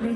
Madam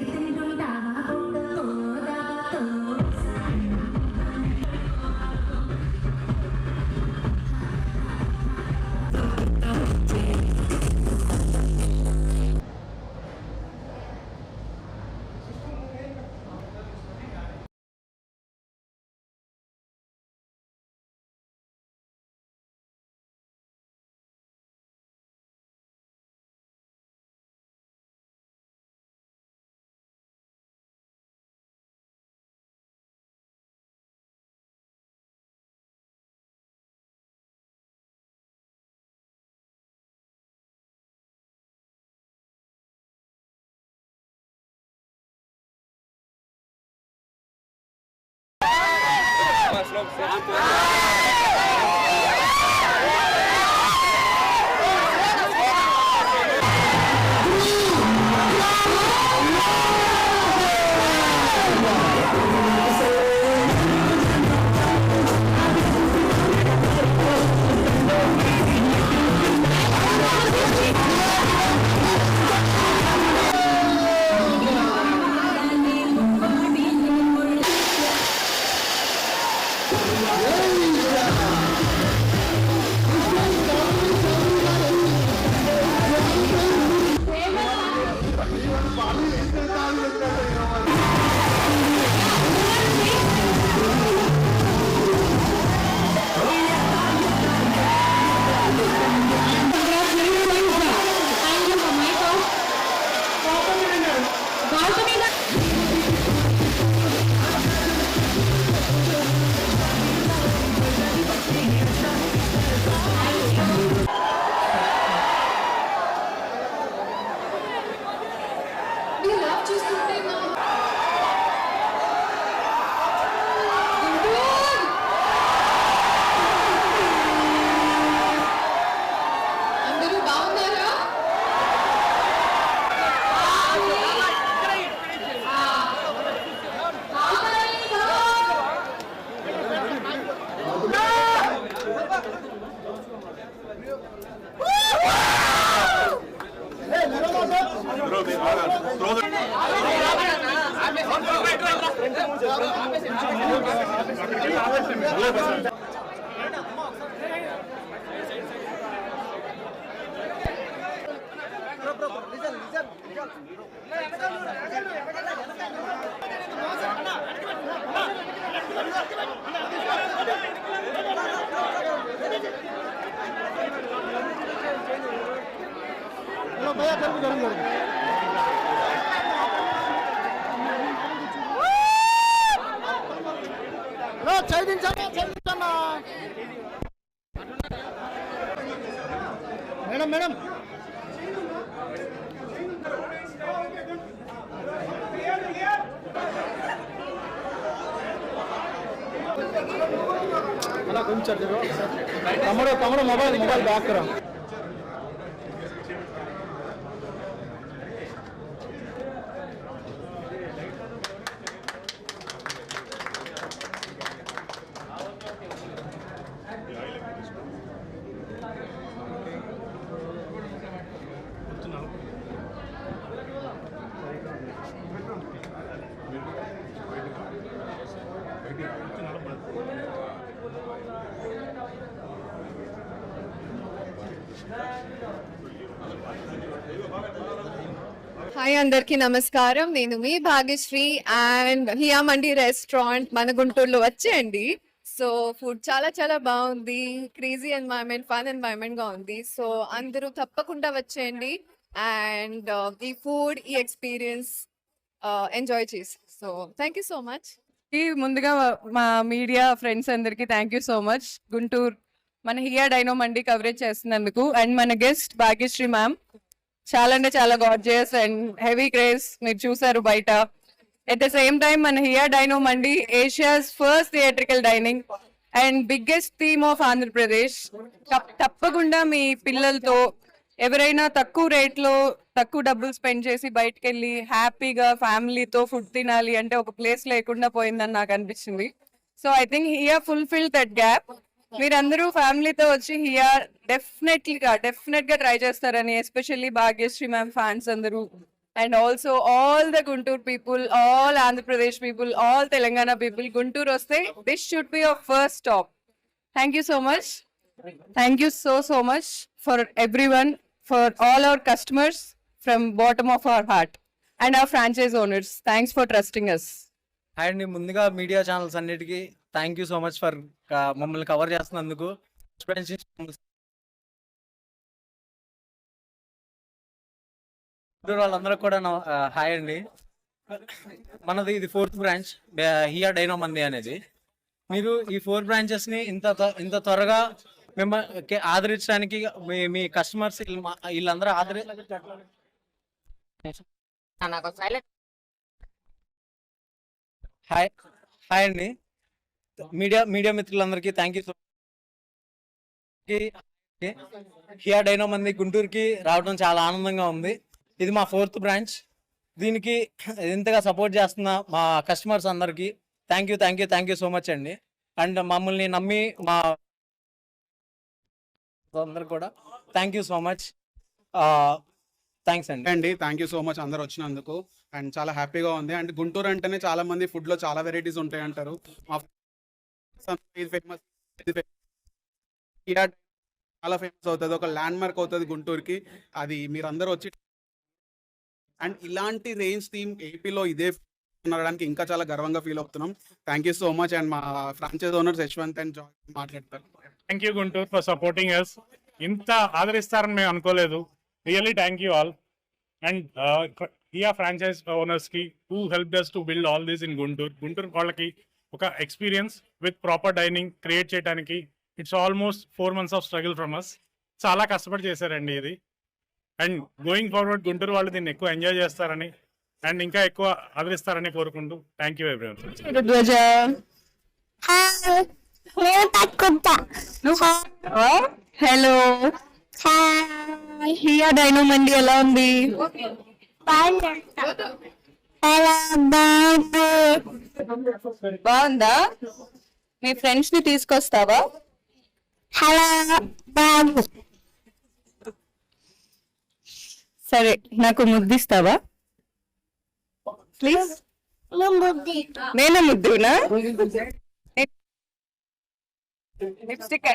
madam అలా కొంచెం తమ్ముడు మొబైల్ బ్యాక్ రా. హాయ్ అందరికి నమస్కారం. నేను మీ భాగ్యశ్రీ అండ్ హియా మండి రెస్టారెంట్ మన గుంటూరులో వచ్చేయండి. సో ఫుడ్ చాలా చాలా బాగుంది, క్రేజీ ఎన్వైరన్మెంట్, ఫన్ ఎన్వైరన్మెంట్ గా ఉంది. సో అందరూ తప్పకుండా వచ్చేయండి అండ్ ఈ ఫుడ్ ఈ ఎక్స్పీరియన్స్ ఎంజాయ్ చేసి. So thank you so much. ముందుగా మా మీడియా ఫ్రెండ్స్ అందరికి thank you so much. Guntur మన హియా డైనో మండి కవరేజ్ చేస్తున్నందుకు అండ్ మన గెస్ట్ భాగ్యశ్రీ మ్యామ్ చాలా అంటే చాలా గార్జియస్ అండ్ హెవీ క్రేజ్ మీరు చూసారు బయట. ఎట్ ద సేమ్ టైమ్ మన హియా డైనో మండి Asia's first theatrical dining and biggest theme of Andhra Pradesh. తప్పకుండా మీ పిల్లలతో ఎవరైనా తక్కువ రేట్లో తక్కువ డబ్బులు స్పెండ్ చేసి బయటకు వెళ్ళి హ్యాపీగా ఫ్యామిలీతో ఫుడ్ తినాలి అంటే ఒక ప్లేస్ లేకుండా పోయిందని నాకు అనిపించింది. So I think here fulfil that gap. మీరందరూ ఫ్యామిలీతో వచ్చి హియా డెఫినెట్ గా ట్రై చేస్తారని ఎస్పెషల్లీ భాగ్యశ్రీ మ్యామ్ ఫ్యాన్స్ అందరూ and also all the Guntur people, all Andhra Pradesh people, all Telangana people. Guntur vaste, this should be your first stop. Thank you so much. Thank you so much for everyone, for all our customers from bottom of our heart, and our franchise owners. Thanks for trusting us. And ముందుగా media channels అన్నిటికీ thank you so much for మమ్మల్ని cover చేస్తున్నందుకు. వాళ్ళందరూ కూడా hi అండి. మనది ఇది 4th branch here dino మంది అనేది. మీరు ఈ 4 బ్రాంచెస్ ని ఇంత త్వరగా మిమ్మల్ని ఆదరించడానికి మీ కస్టమర్స్ వీళ్ళందరూ హాయ్ హాయ్ అండి. మీడియా మిత్రులందరికీ thank you so much. Here dino మంది గుంటూరుకి రావడం చాలా ఆనందంగా ఉంది. ఇది మా 4th బ్రాంచ్. దీనికి ఇంతగా సపోర్ట్ చేస్తున్న మా కస్టమర్స్ అందరికీ థ్యాంక్ యూ సో మచ్ అండి. అండ్ మమ్మల్ని నమ్మి మా అందరు కూడా thank you so much. Thanks అండి. థ్యాంక్ యూ సో మచ్ అందరు వచ్చినందుకు. అండ్ చాలా హ్యాపీగా ఉంది. అండ్ గుంటూరు అంటేనే చాలా మంది ఫుడ్ లో చాలా వెరైటీస్ ఉంటాయి అంటారు. ఫేమస్ చాలా ఫేమస్ అవుతుంది, ఒక ల్యాండ్ మార్క్ అవుతుంది గుంటూరుకి. అది మీరు అందరూ వచ్చి అండ్ ఇలాంటి రేంజ్ థీమ్ ఏపీలో ఇదే ఉండడానికి ఇంకా చాలా గర్వంగా ఫీల్ అవుతున్నాం. Thank you so much. And మా franchise owners Yashwant and Joy మాట్లాడతారు. Thank you Guntur for supporting us. ఇంత ఆదరిస్తారని మేము అనుకోలేదు. Really thank you all. And Hiya franchise owners కి who help us to build all this in Guntur వాళ్ళకి ఒక experience with proper dining create చేయడానికి it's almost 4 months of struggle from us. చాలా కష్టపడి చేశారండి ఇది. అండ్ గోయింగ్ ఫార్వర్డ్ గుంటూరు వాళ్ళు దీన్ని ఎక్కువ ఎంజాయ్ చేస్తారని అండ్ ఇంకా ఎక్కువ ఆదరిస్తారని కోరుకుంటూ thank you everyone. Hello, Hiya డైనో మండి ఎలా ఉంది? బాగుందా? మీ ఫ్రెండ్స్ ని తీసుకొస్తావా? సరే, నాకు ముద్దిస్తావా ప్లీజ్? నేను ముద్దునా? లిప్స్టిక్